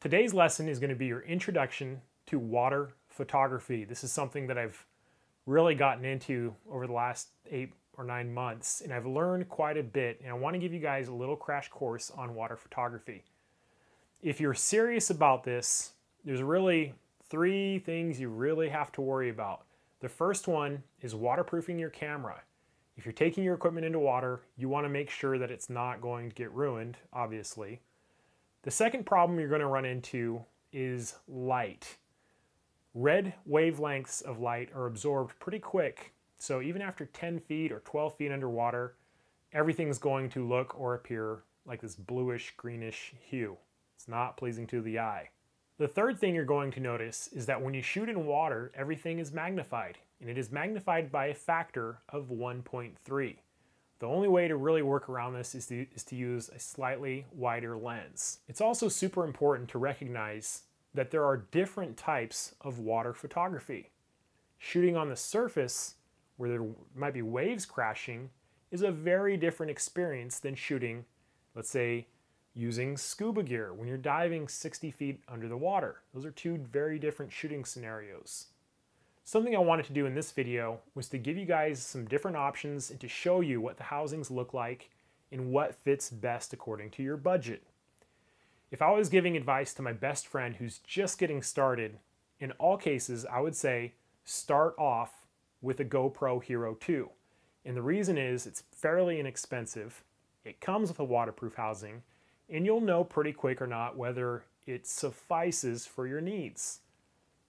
Today's lesson is going to be your introduction to water photography. This is something that I've really gotten into over the last 8 or 9 months, and I've learned quite a bit, and I want to give you guys a little crash course on water photography. If you're serious about this, there's really 3 things you really have to worry about. The first one is waterproofing your camera. If you're taking your equipment into water, you want to make sure that it's not going to get ruined, obviously. The second problem you're going to run into is light. Red wavelengths of light are absorbed pretty quick, so even after 10 feet or 12 feet underwater, everything's going to look or appear like this bluish greenish hue. It's not pleasing to the eye. The third thing you're going to notice is that when you shoot in water, everything is magnified, and it is magnified by a factor of 1.3. The only way to really work around this is to use a slightly wider lens. It's also super important to recognize that there are different types of water photography. Shooting on the surface, where there might be waves crashing, is a very different experience than shooting, let's say, using scuba gear when you're diving 60 feet under the water. Those are 2 very different shooting scenarios. Something I wanted to do in this video was to give you guys some different options and to show you what the housings look like and what fits best according to your budget. If I was giving advice to my best friend who's just getting started, in all cases I would say start off with a GoPro Hero 2. And the reason is it's fairly inexpensive, it comes with a waterproof housing, and you'll know pretty quick or not whether it suffices for your needs.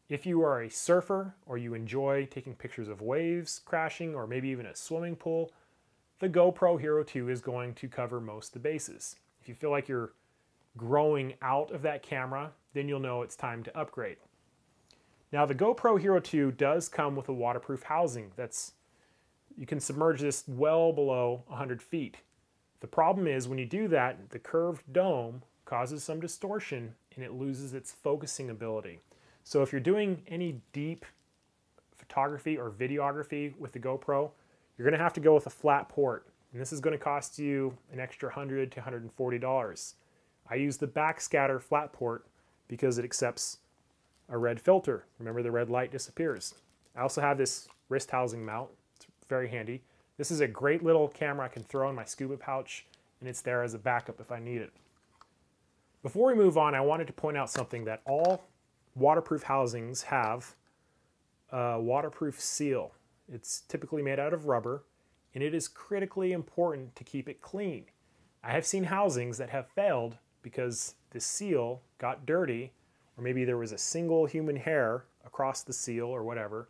If you are a surfer or you enjoy taking pictures of waves crashing or maybe even a swimming pool, the GoPro Hero 2 is going to cover most of the bases. If you feel like you're growing out of that camera, then you'll know it's time to upgrade. Now the GoPro Hero 2 does come with a waterproof housing. You can submerge this well below 100 feet. The problem is when you do that, the curved dome causes some distortion and it loses its focusing ability. So if you're doing any deep photography or videography with the GoPro, you're going to have to go with a flat port. And this is going to cost you an extra $100 to $140. I use the backscatter flat port because it accepts a red filter. Remember, the red light disappears. I also have this wrist housing mount. It's very handy. This is a great little camera I can throw in my scuba pouch, and it's there as a backup if I need it. Before we move on, I wanted to point out something that all waterproof housings have a waterproof seal. It's typically made out of rubber, and it is critically important to keep it clean. I have seen housings that have failed because the seal got dirty, or maybe there was a single human hair across the seal or whatever,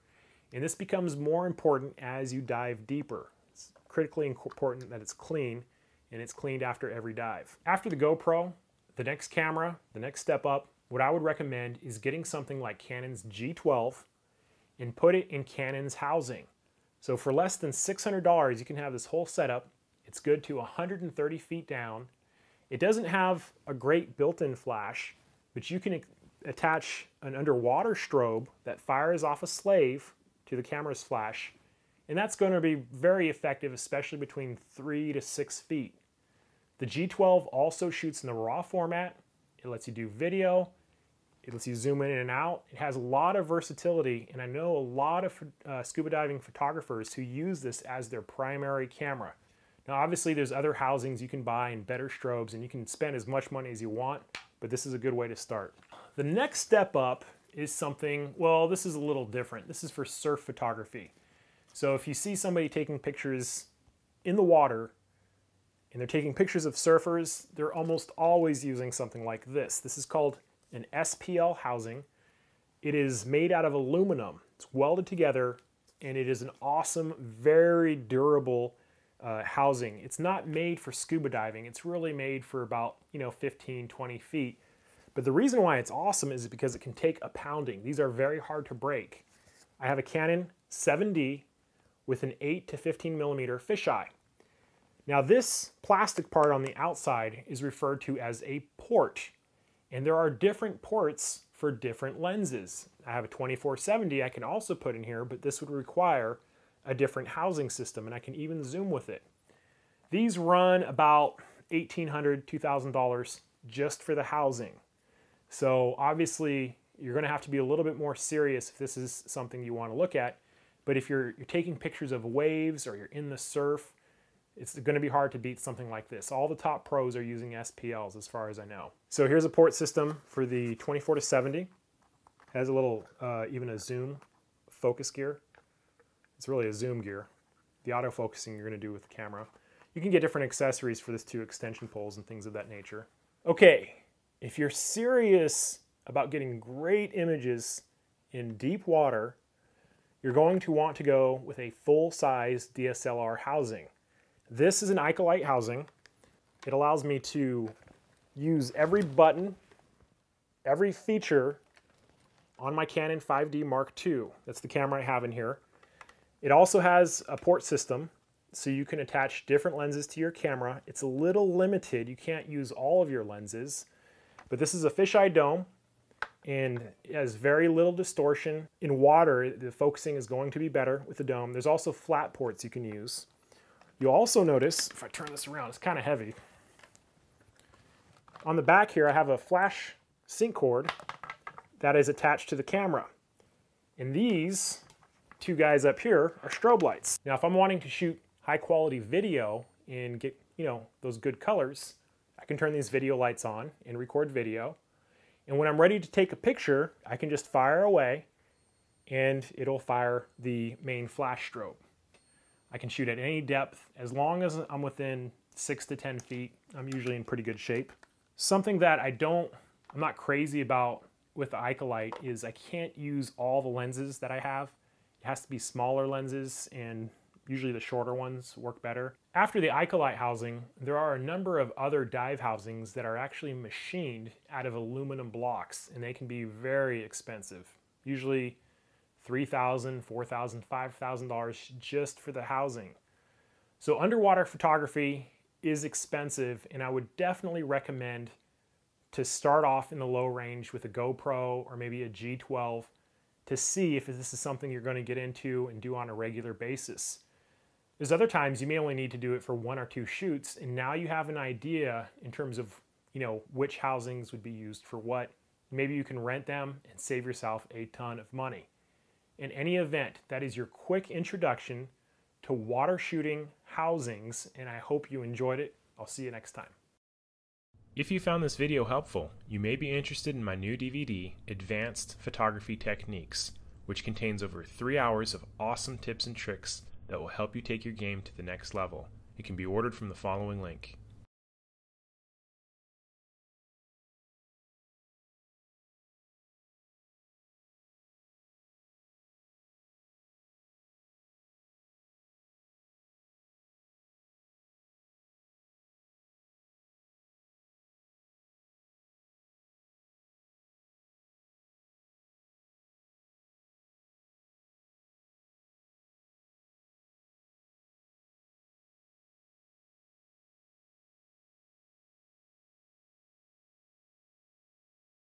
and this becomes more important as you dive deeper. It's critically important that it's clean, and it's cleaned after every dive. After the GoPro, the next camera, the next step up, what I would recommend is getting something like Canon's G12 and put it in Canon's housing. So for less than $600, you can have this whole setup. It's good to 130 feet down. It doesn't have a great built-in flash, but you can attach an underwater strobe that fires off a slave to the camera's flash, and that's going to be very effective, especially between 3 to 6 feet. The G12 also shoots in the RAW format. It lets you do video. It lets you zoom in and out. It has a lot of versatility, and I know a lot of scuba diving photographers who use this as their primary camera. Now obviously there's other housings you can buy and better strobes, and you can spend as much money as you want, but this is a good way to start. The next step up is something, well, this is a little different. This is for surf photography. So if you see somebody taking pictures in the water, and they're taking pictures of surfers, they're almost always using something like this. This is called an SPL housing. It is made out of aluminum. It's welded together, and it is an awesome, very durable housing. It's not made for scuba diving. It's really made for about 15, 20 feet. But the reason why it's awesome is because it can take a pounding. These are very hard to break. I have a Canon 7D with an 8 to 15 millimeter fisheye. Now this plastic part on the outside is referred to as a port, and there are different ports for different lenses. I have a 24-70 I can also put in here, but this would require a different housing system, and I can even zoom with it. These run about $1,800, $2,000 just for the housing. So obviously you're going to have to be a little bit more serious if this is something you want to look at. But if you're taking pictures of waves or you're in the surf, it's going to be hard to beat something like this. All the top pros are using SPLs as far as I know. So here's a port system for the 24-70. It has a little, even a zoom focus gear. It's really a zoom gear. The autofocusing you're going to do with the camera. You can get different accessories for this too, extension poles and things of that nature. Okay, if you're serious about getting great images in deep water, you're going to want to go with a full-size DSLR housing. This is an Icolite housing. It allows me to use every button, every feature on my Canon 5D Mark II. That's the camera I have in here. It also has a port system, so you can attach different lenses to your camera. It's a little limited. You can't use all of your lenses, but this is a fisheye dome, and it has very little distortion. In water, the focusing is going to be better with the dome. There's also flat ports you can use. You'll also notice, if I turn this around, it's kind of heavy. On the back here, I have a flash sync cord that is attached to the camera. And these two guys up here are strobe lights. Now, if I'm wanting to shoot high quality video and get, those good colors, I can turn these video lights on and record video. And when I'm ready to take a picture, I can just fire away and it'll fire the main flash strobe. I can shoot at any depth. As long as I'm within 6 to 10 feet, I'm usually in pretty good shape. Something that I'm not crazy about with the Icolite is I can't use all the lenses that I have. It has to be smaller lenses, and usually the shorter ones work better. After the Icolite housing, there are a number of other dive housings that are actually machined out of aluminum blocks, and they can be very expensive. Usually $3,000, $4,000, $5,000 just for the housing. So underwater photography is expensive, and I would definitely recommend to start off in the low range with a GoPro or maybe a G12 to see if this is something you're going to get into and do on a regular basis. There's other times you may only need to do it for 1 or 2 shoots, and now you have an idea in terms of which housings would be used for what. Maybe you can rent them and save yourself a ton of money. In any event, that is your quick introduction to water shooting housings, and I hope you enjoyed it. I'll see you next time. If you found this video helpful, you may be interested in my new DVD, Advanced Photography Techniques, which contains over 3 hours of awesome tips and tricks that will help you take your game to the next level. It can be ordered from the following link.